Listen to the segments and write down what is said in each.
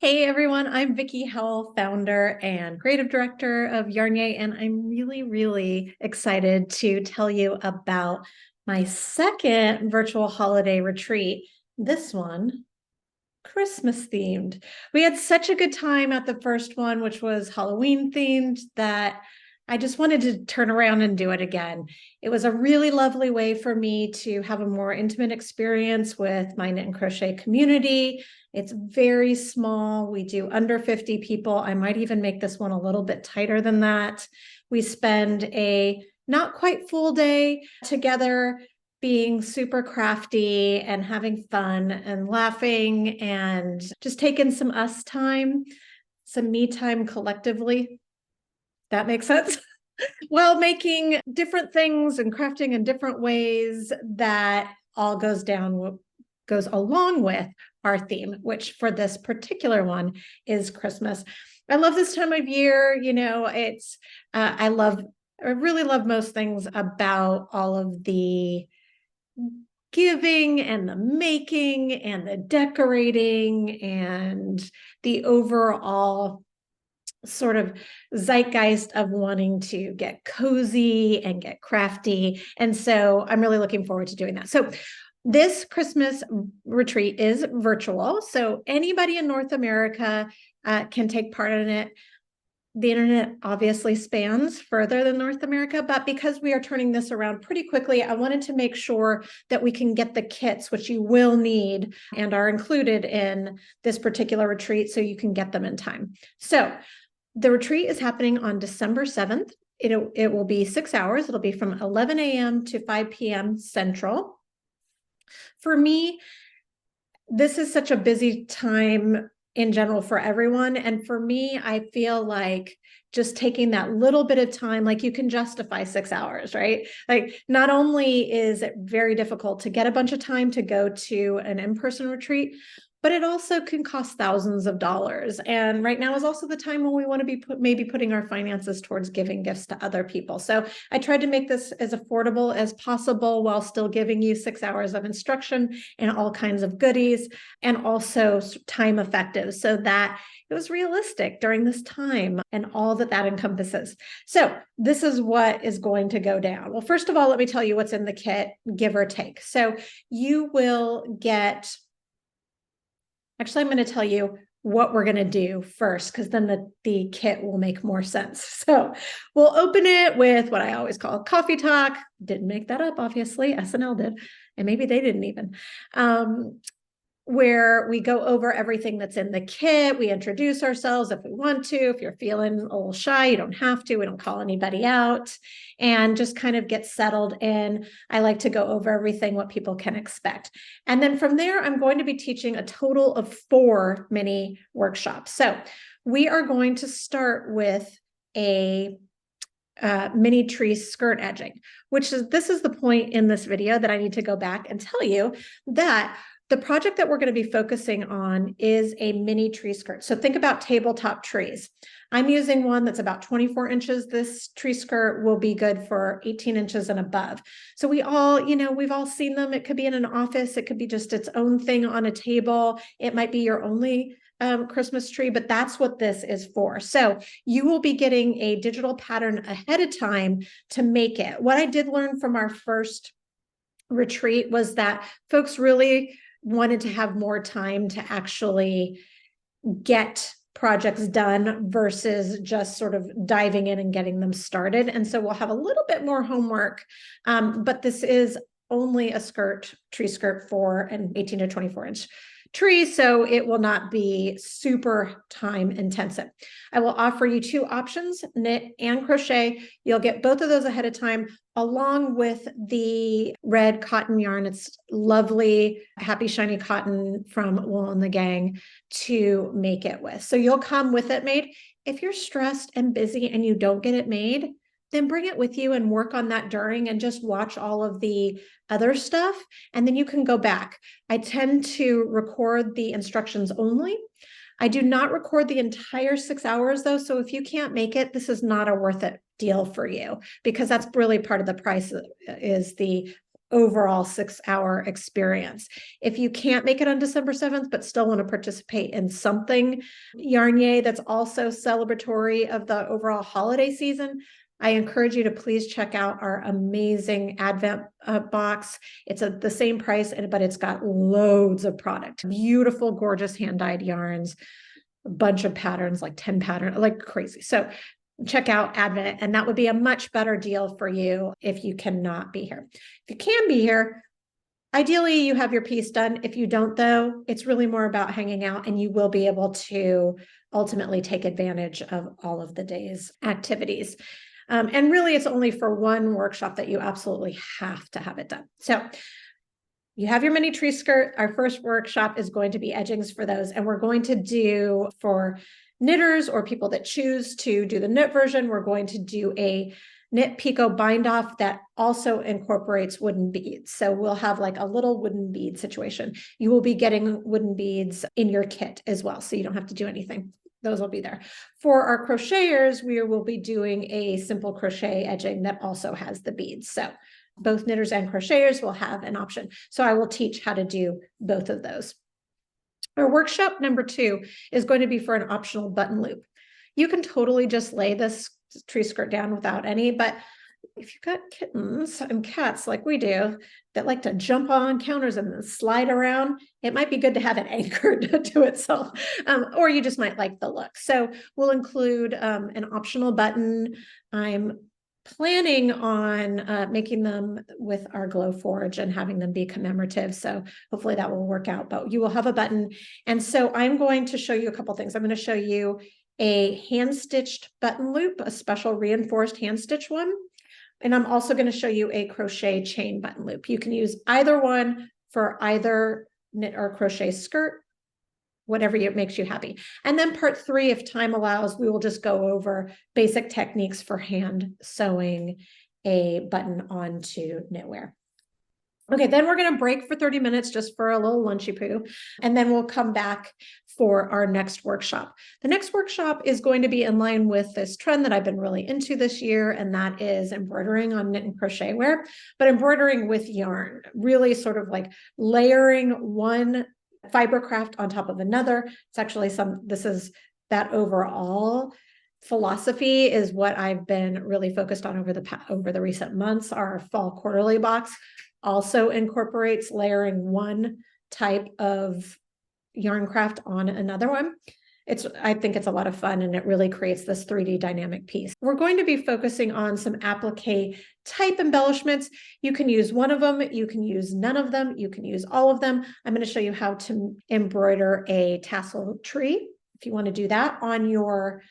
Hey everyone, I'm Vicki Howell, founder and creative director of Yarnyay, and I'm really excited to tell you about my second virtual holiday retreat. This one, Christmas themed. We had such a good time at the first one, which was Halloween themed, that I just wanted to turn around and do it again. It was a really lovely way for me to have a more intimate experience with my knit and crochet community. It's very small. We do under 50 people. I might even make this one a little bit tighter than that. We spend a not quite full day together being super crafty and having fun and laughing and just taking some us time, some me time collectively. That makes sense. Well, making different things and crafting in different ways that all goes along with our theme, which for this particular one is Christmas. I love this time of year. It's I really love most things about all of the giving and the making and the decorating and the overall sort of zeitgeist of wanting to get cozy and get crafty. And so I'm really looking forward to doing that. So this Christmas retreat is virtual. So anybody in North America can take part in it. The internet obviously spans further than North America, but because we are turning this around pretty quickly, I wanted to make sure that we can get the kits, which you will need and are included in this particular retreat, so you can get them in time. So the retreat is happening on December 7th. It will be 6 hours. It'll be from 11 a.m. to 5 p.m. Central. For me, this is such a busy time in general for everyone. And for me, I feel like just taking that little bit of time, like you can justify 6 hours, right? Like not only is it very difficult to get a bunch of time to go to an in-person retreat, but it also can cost thousands of dollars. And right now is also the time when we want to be maybe putting our finances towards giving gifts to other people. So I tried to make this as affordable as possible while still giving you 6 hours of instruction and all kinds of goodies, and also time effective so that it was realistic during this time and all that that encompasses. So this is what is going to go down. Well, first of all, let me tell you what's in the kit, give or take. So you will get, actually, I'm going to tell you what we're going to do first, because then the kit will make more sense. So we'll open it with what I always call coffee talk. Didn't make that up, obviously. SNL did, and maybe they didn't even. Where we go over everything that's in the kit. We introduce ourselves if we want to. If you're feeling a little shy, you don't have to. We don't call anybody out, and just kind of get settled in. I like to go over everything, what people can expect. And then from there, I'm going to be teaching a total of 4 mini workshops. So we are going to start with a mini tree skirt edging, this is the point in this video that I need to go back and tell you that the project that we're going to be focusing on is a mini tree skirt. So think about tabletop trees. I'm using one that's about 24 inches. This tree skirt will be good for 18 inches and above. So we've all seen them. It could be in an office. It could be just its own thing on a table. It might be your only Christmas tree, but that's what this is for. So you will be getting a digital pattern ahead of time to make it. What I did learn from our first retreat was that folks really wanted to have more time to actually get projects done versus just sort of diving in and getting them started. And so we'll have a little bit more homework, but this is only a tree skirt for an 18 to 24 inch tree, so it will not be super time intensive. I will offer you 2 options, knit and crochet. You'll get both of those ahead of time, along with the red cotton yarn. It's lovely, happy, shiny cotton from Wool and the Gang to make it with. So you'll come with it made. If you're stressed and busy and you don't get it made, then bring it with you and work on that during and just watch all of the other stuff. And then you can go back. I tend to record the instructions only. I do not record the entire 6 hours though. So if you can't make it, this is not a worth it deal for you, because that's really part of the price is the overall 6-hour experience. If you can't make it on December 7th, but still want to participate in something Yarnier that's also celebratory of the overall holiday season, I encourage you to please check out our amazing Advent box. It's the same price, but it's got loads of product, beautiful, gorgeous hand-dyed yarns, a bunch of patterns, like 10 patterns, like crazy. So check out Advent, and that would be a much better deal for you if you cannot be here. If you can be here, ideally you have your piece done. If you don't, though, it's really more about hanging out, and you will be able to ultimately take advantage of all of the day's activities. And really, it's only for one workshop that you absolutely have to have it done. So you have your mini tree skirt. Our first workshop is going to be edgings for those. And we're going to do, for knitters or people that choose to do the knit version, we're going to do a knit picot bind off that also incorporates wooden beads. So we'll have like a little wooden bead situation. You will be getting wooden beads in your kit as well, so you don't have to do anything. Those will be there. For our crocheters, we will be doing a simple crochet edging that also has the beads. So both knitters and crocheters will have an option. So I will teach how to do both of those. Our workshop number 2 is going to be for an optional button loop. You can totally just lay this tree skirt down without any, but if you've got kittens and cats like we do that like to jump on counters and then slide around, it might be good to have it anchored to itself, or you just might like the look. So we'll include an optional button. I'm planning on making them with our glow forge and having them be commemorative. So hopefully that will work out, but you will have a button. And so I'm going to show you a couple things. I'm going to show you a hand-stitched button loop, a special reinforced hand-stitch one. And I'm also going to show you a crochet chain button loop. You can use either one for either knit or crochet skirt, whatever makes you happy. And then part 3, if time allows, we will just go over basic techniques for hand sewing a button onto knitwear. Okay, then we're going to break for 30 minutes just for a little lunchy poo, and then we'll come back for our next workshop. The next workshop is going to be in line with this trend that I've been really into this year, and that is embroidering on knit and crochet wear, but embroidering with yarn, really sort of like layering one fiber craft on top of another. It's actually this is that overall philosophy is what I've been really focused on over the recent months. Our fall quarterly box also incorporates layering one type of yarn craft on another one. I think it's a lot of fun, and it really creates this 3D dynamic piece. We're going to be focusing on some applique type embellishments. You can use one of them, you can use none of them, you can use all of them. I'm going to show you how to embroider a tassel tree if you want to do that on your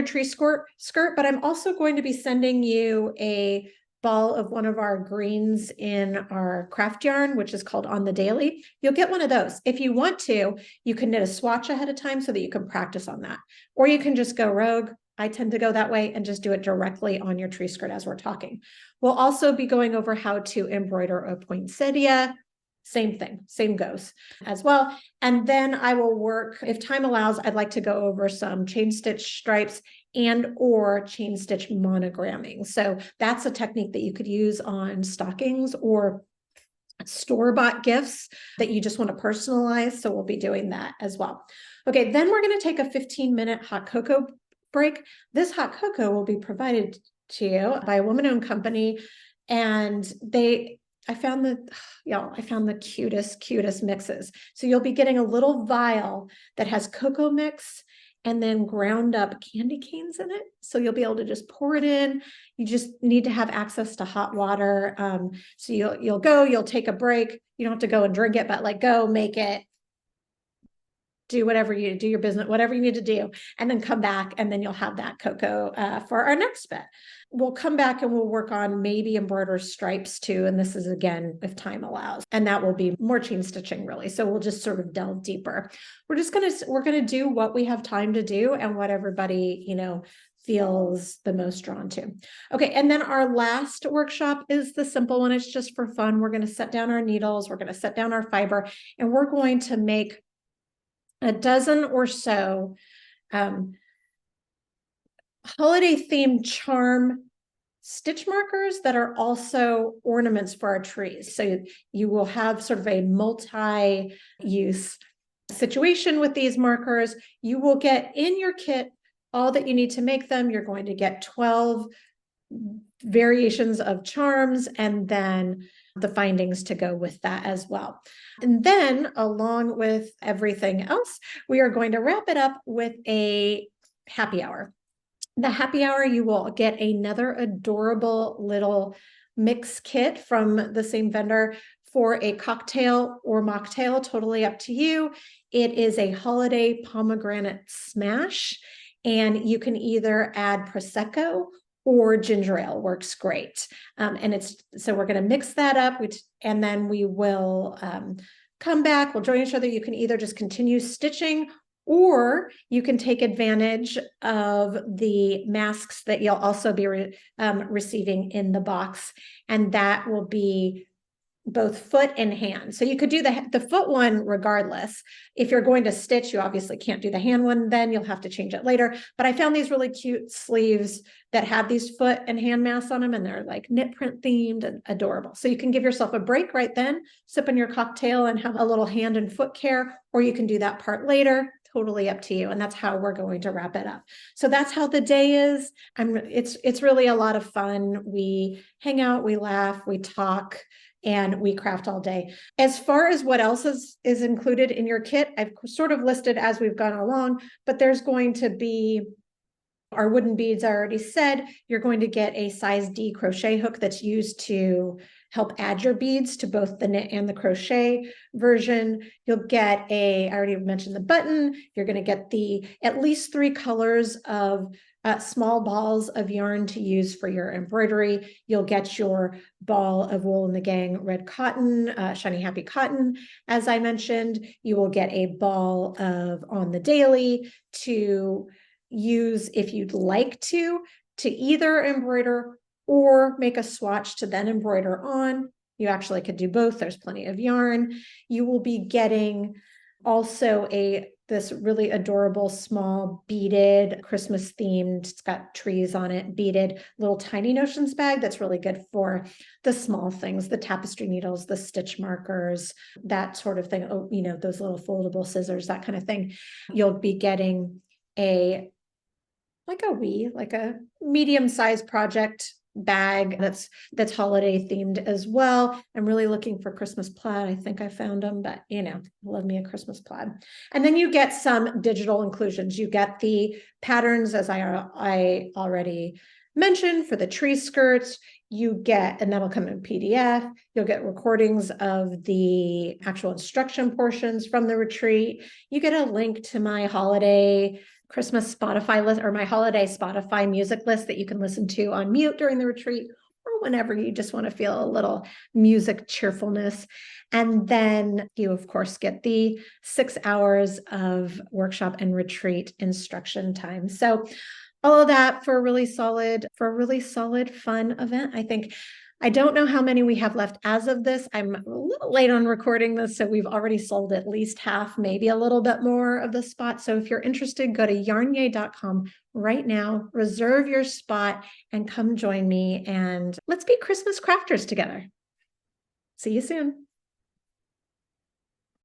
tree skirt, but I'm also going to be sending you a ball of one of our greens in our craft yarn, which is called On the Daily. You'll get one of those. If you want to, you can knit a swatch ahead of time so that you can practice on that. Or you can just go rogue. I tend to go that way and just do it directly on your tree skirt as we're talking. We'll also be going over how to embroider a poinsettia. Same thing, same goes as well. And then I will work, if time allows, I'd like to go over some chain stitch stripes and or chain stitch monogramming. So that's a technique that you could use on stockings or store-bought gifts that you just want to personalize. So we'll be doing that as well. Okay, then we're going to take a 15-minute hot cocoa break. This hot cocoa will be provided to you by a woman-owned company, and I found the cutest mixes. So you'll be getting a little vial that has cocoa mix and then ground up candy canes in it. So you'll be able to just pour it in. You just need to have access to hot water. So you'll take a break. You don't have to go and drink it, but like go make it, do whatever you do, your business, whatever you need to do, and then come back, and then you'll have that cocoa for our next bit. We'll come back and we'll work on maybe embroider stripes too. And this is again, if time allows, and that will be more chain stitching really. So we'll just sort of delve deeper. We're going to do what we have time to do and what everybody, feels the most drawn to. Okay. And then our last workshop is the simple one. It's just for fun. We're going to set down our needles. We're going to set down our fiber, and we're going to make a dozen or so holiday themed charm stitch markers that are also ornaments for our trees. So you will have sort of a multi-use situation with these markers. You will get in your kit all that you need to make them. You're going to get 12 variations of charms and then the findings to go with that as well. And then along with everything else, we are going to wrap it up with a happy hour. The happy hour, you will get another adorable little mix kit from the same vendor for a cocktail or mocktail, totally up to you. It is a holiday pomegranate smash, and you can either add Prosecco or ginger ale, works great. And so we're going to mix that up, and then we will come back, we'll join each other. You can either just continue stitching, or you can take advantage of the masks that you'll also be receiving in the box. And that will be both foot and hand. So you could do the foot one regardless. If you're going to stitch, you obviously can't do the hand one, then you'll have to change it later. But I found these really cute sleeves that have these foot and hand masks on them, and they're like knit print themed and adorable. So you can give yourself a break right then, sip in your cocktail and have a little hand and foot care, or you can do that part later. Totally up to you. And that's how we're going to wrap it up. So that's how the day is. It's really a lot of fun. We hang out, we laugh, we talk, and we craft all day. As far as what else is included in your kit, I've sort of listed as we've gone along, but there's going to be our wooden beads. I already said you're going to get a size D crochet hook that's used to help add your beads to both the knit and the crochet version. You'll get I already mentioned the button. You're going to get at least 3 colors of small balls of yarn to use for your embroidery. You'll get your ball of Wool in the Gang red cotton, shiny happy cotton. As I mentioned, you will get a ball of On the Daily to use if you'd like to either embroider or make a swatch to then embroider on. You actually could do both. There's plenty of yarn. You will be getting also this really adorable small beaded Christmas themed, it's got trees on it, beaded little tiny notions bag that's really good for the small things, the tapestry needles, the stitch markers, that sort of thing. Oh, those little foldable scissors, that kind of thing. You'll be getting a medium-sized project bag that's holiday themed as well. I'm really looking for Christmas plaid. I think I found them, but love me a Christmas plaid. And then you get some digital inclusions. You get the patterns, as I already mentioned, for the tree skirts. You get, and that'll come in PDF. You'll get recordings of the actual instruction portions from the retreat. You get a link to my holiday Christmas Spotify list, or my holiday Spotify music list that you can listen to on mute during the retreat, or whenever you just want to feel a little music cheerfulness. And then you, of course, get the 6 hours of workshop and retreat instruction time. So all of that for a really solid, fun event. I don't know how many we have left as of this. I'm a little late on recording this, so we've already sold at least half, maybe a little bit more of the spot. So if you're interested, go to yarnyay.com right now, reserve your spot, and come join me, and let's be Christmas crafters together. See you soon.